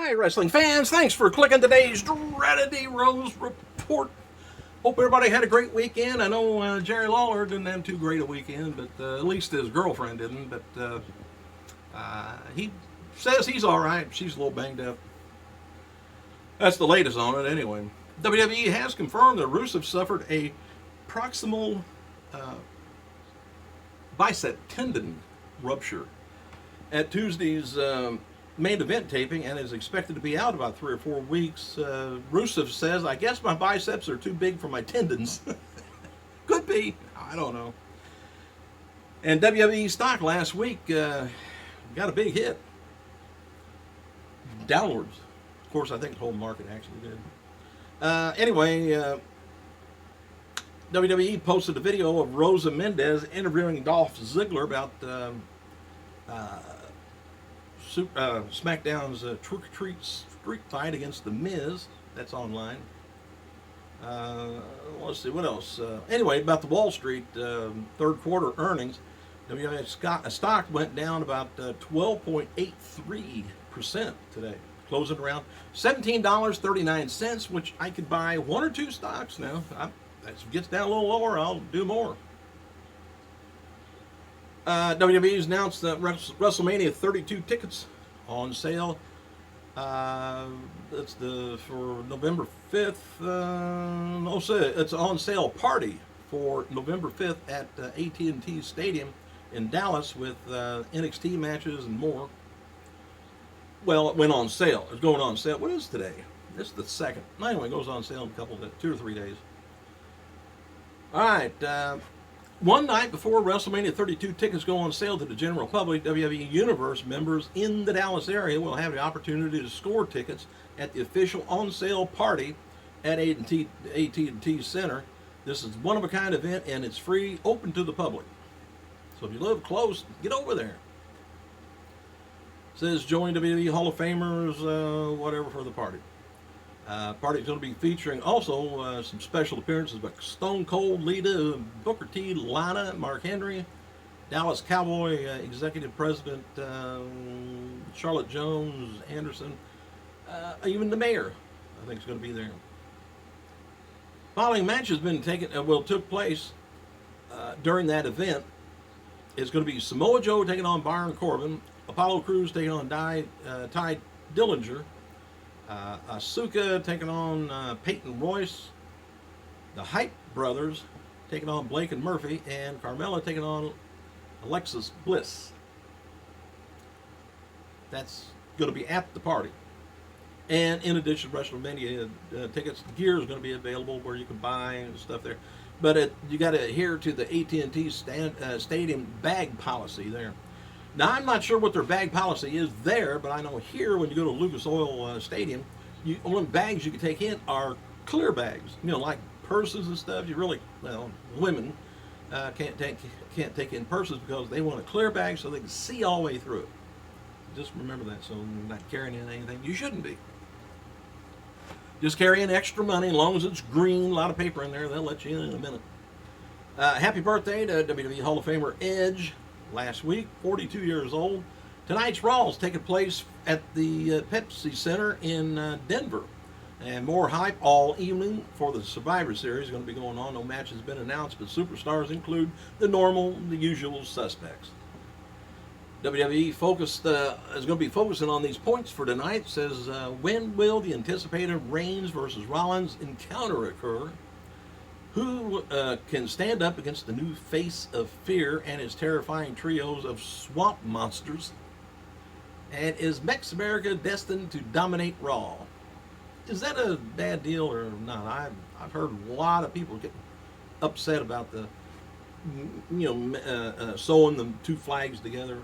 Hi, wrestling fans. Thanks for clicking today's Trinity Rose Report. Hope everybody had a great weekend. I know Jerry Lawler didn't have too great a weekend, but at least his girlfriend didn't. But he says he's all right. She's a little banged up. That's the latest on it, anyway. WWE has confirmed that Rusev suffered a proximal bicep tendon rupture at Tuesday's main event taping and is expected to be out about 3 or 4 weeks. Rusev says, I guess my biceps are too big for my tendons. Could be. I don't know. And WWE stock last week got a big hit. Downwards. Of course, I think the whole market actually did. Anyway, WWE posted a video of Rosa Mendez interviewing Dolph Ziggler about SmackDown's Trick or Treat street fight against The Miz. That's online. Let's see, what else? Anyway, about the Wall Street third quarter earnings, WWE stock went down about 12.83% today, closing around $17.39, which I could buy 1 or 2 stocks now. If it gets down a little lower, I'll do more. WWE's announced that WrestleMania 32 tickets on sale. It's for November 5th. It's on sale party for November 5th at AT&T Stadium in Dallas with NXT matches and more. Well, it went on sale. It's going on sale. What is today? This is the 2nd. Anyway, it goes on sale in a couple of 2 or 3 days. All right. One night before WrestleMania 32 tickets go on sale to the general public, WWE Universe members in the Dallas area will have the opportunity to score tickets at the official on-sale party at AT&T Center. This is one of a kind event, and it's free, open to the public. So if you live close, get over there. It says join WWE Hall of Famers, whatever, for the party. Party's going to be featuring also some special appearances by Stone Cold, Lita, Booker T, Lana, Mark Henry, Dallas Cowboy Executive President Charlotte Jones, Anderson, even the mayor, I think, is going to be there. Following match has been took place during that event. It's going to be Samoa Joe taking on Baron Corbin, Apollo Crews taking on Ty Dillinger, Asuka taking on Peyton Royce, the Hype Brothers taking on Blake and Murphy, and Carmella taking on Alexis Bliss. That's going to be at the party. And in addition, WrestleMania tickets, gear is going to be available where you can buy stuff there. But you got to adhere to the AT&T Stadium bag policy there. Now, I'm not sure what their bag policy is there, but I know here when you go to Lucas Oil Stadium, only bags you can take in are clear bags. You know, like purses and stuff. Women can't take in purses because they want a clear bag so they can see all the way through it. Just remember that, so you're not carrying in anything you shouldn't be. Just carry in extra money, as long as it's green, a lot of paper in there, they'll let you in a minute. Happy birthday to WWE Hall of Famer Edge. Last week, 42 years old. Tonight's Raw is taking place at the Pepsi Center in Denver. And more hype all evening for the Survivor Series going to be going on. No match has been announced, but superstars include the usual suspects. WWE is going to be focusing on these points for tonight. It says, when will the anticipated Reigns versus Rollins encounter occur? Who can stand up against the new face of fear and his terrifying trios of swamp monsters? And is Mex America destined to dominate Raw? Is that a bad deal or not? I've heard a lot of people get upset about the, sewing the two flags together.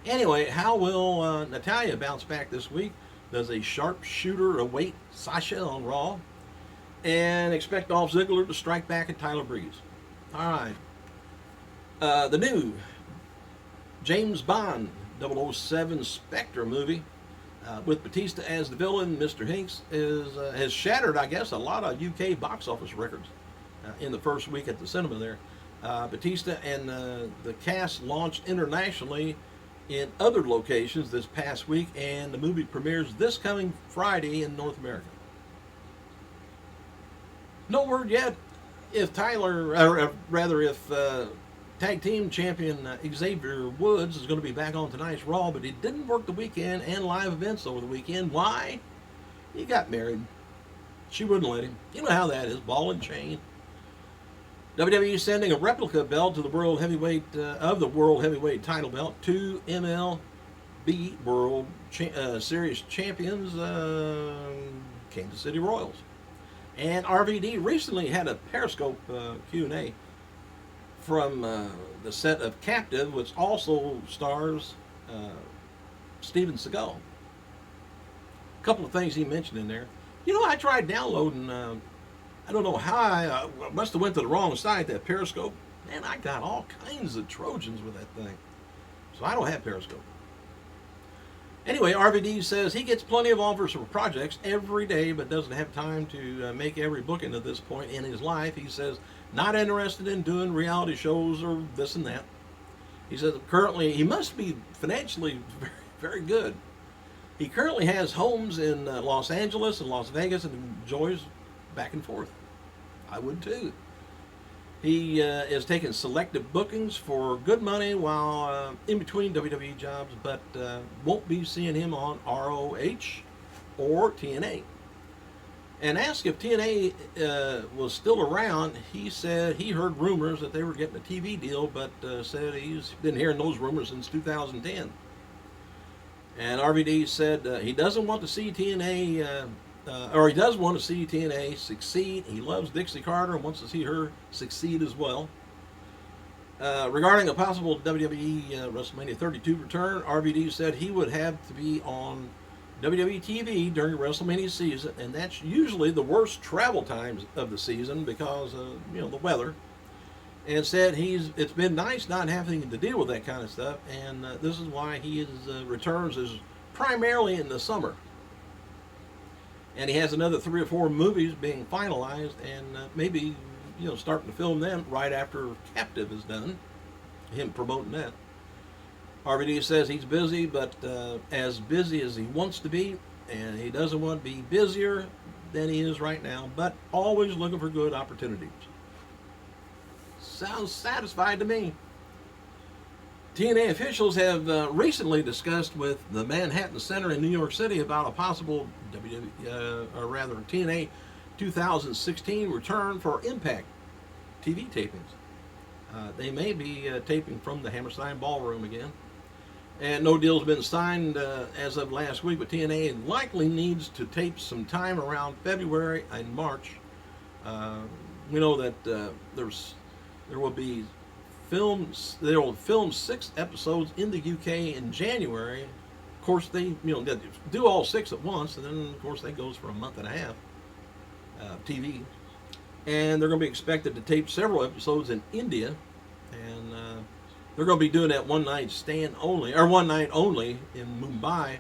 Anyway, how will Natalya bounce back this week? Does a sharpshooter await Sasha on Raw? And expect Dolph Ziggler to strike back at Tyler Breeze. All right. The new James Bond 007 Spectre movie with Batista as the villain, Mr. Hinks, has shattered, I guess, a lot of UK box office records in the first week at the cinema there. Batista and the cast launched internationally in other locations this past week, and the movie premieres this coming Friday in North America. No word yet if Tyler, or rather if tag team champion Xavier Woods is going to be back on tonight's Raw, but he didn't work the weekend and live events over the weekend. Why? He got married. She wouldn't let him. You know how that is, ball and chain. WWE sending a replica belt to the World Heavyweight the World Heavyweight title belt to MLB World Series champions Kansas City Royals. And RVD recently had a Periscope Q&A from the set of Captive, which also stars Steven Seagal. A couple of things he mentioned in there. You know, I tried downloading, I don't know how, I must have went to the wrong site, that Periscope. Man, I got all kinds of Trojans with that thing. So I don't have Periscope. Anyway, RVD says he gets plenty of offers for projects every day, but doesn't have time to make every booking at this point in his life. He says not interested in doing reality shows or this and that. He says currently he must be financially very, very good. He currently has homes in Los Angeles and Las Vegas and enjoys back and forth. I would too. He is taking selective bookings for good money while in between WWE jobs, but won't be seeing him on ROH or TNA. And asked if TNA was still around, he said he heard rumors that they were getting a TV deal, but said he's been hearing those rumors since 2010. And RVD said he doesn't want to see TNA, or he does want to see TNA succeed. He loves Dixie Carter and wants to see her succeed as well. Regarding a possible WWE WrestleMania 32 return, RVD said he would have to be on WWE TV during WrestleMania season, and that's usually the worst travel times of the season because of the weather. And said it's been nice not having to deal with that kind of stuff, and this is why he returns is primarily in the summer. And he has another 3 or 4 movies being finalized, and maybe starting to film them right after Captive is done. Him promoting that. RVD says he's busy, but as busy as he wants to be, and he doesn't want to be busier than he is right now, but always looking for good opportunities. Sounds satisfied to me. TNA officials have recently discussed with the Manhattan Center in New York City about a possible TNA 2016 return for Impact TV tapings. They may be taping from the Hammerstein Ballroom again. And no deal's been signed as of last week, but TNA likely needs to tape some time around February and March. We know that there will be films. They will film 6 episodes in the UK in January. Of course, they do all 6 at once, and then of course that goes for a month and a half TV. And they're going to be expected to tape several episodes in India, and they're going to be doing that one night only in Mumbai.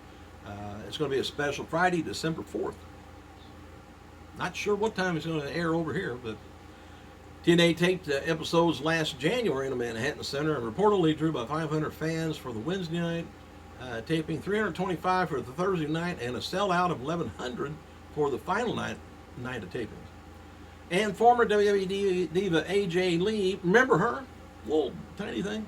It's going to be a special Friday, December 4th. Not sure what time it's going to air over here, but TNA taped episodes last January in the Manhattan Center and reportedly drew about 500 fans for the Wednesday night taping, 325 for the Thursday night, and a sellout of 1,100 for the final night of tapings. And former WWE diva AJ Lee, remember her? Little tiny thing.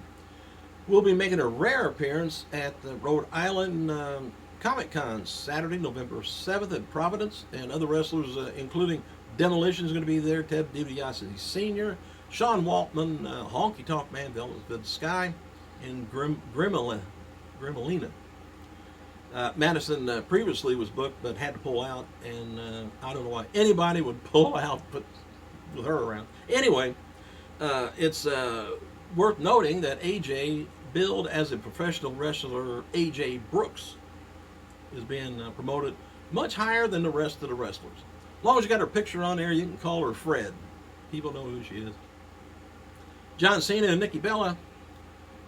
Will be making a rare appearance at the Rhode Island Comic Con Saturday, November 7th in Providence, and other wrestlers, including Demolition is going to be there, Ted DiBiase Sr., Sean Waltman, Honky Tonk Man, Velvet Sky, and Grimalina. Madison previously was booked but had to pull out, and I don't know why anybody would pull out with her around. Anyway, it's worth noting that AJ, billed as a professional wrestler, AJ Brooks, is being promoted much higher than the rest of the wrestlers. As long as you got her picture on there, you can call her Fred. People know who she is. John Cena and Nikki Bella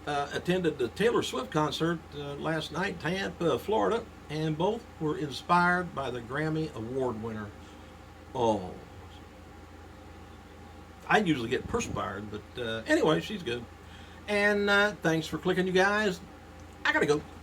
attended the Taylor Swift concert last night in Tampa, Florida, and both were inspired by the Grammy Award winner. Oh, I usually get perspired, but anyway, she's good. And thanks for clicking, you guys. I gotta go.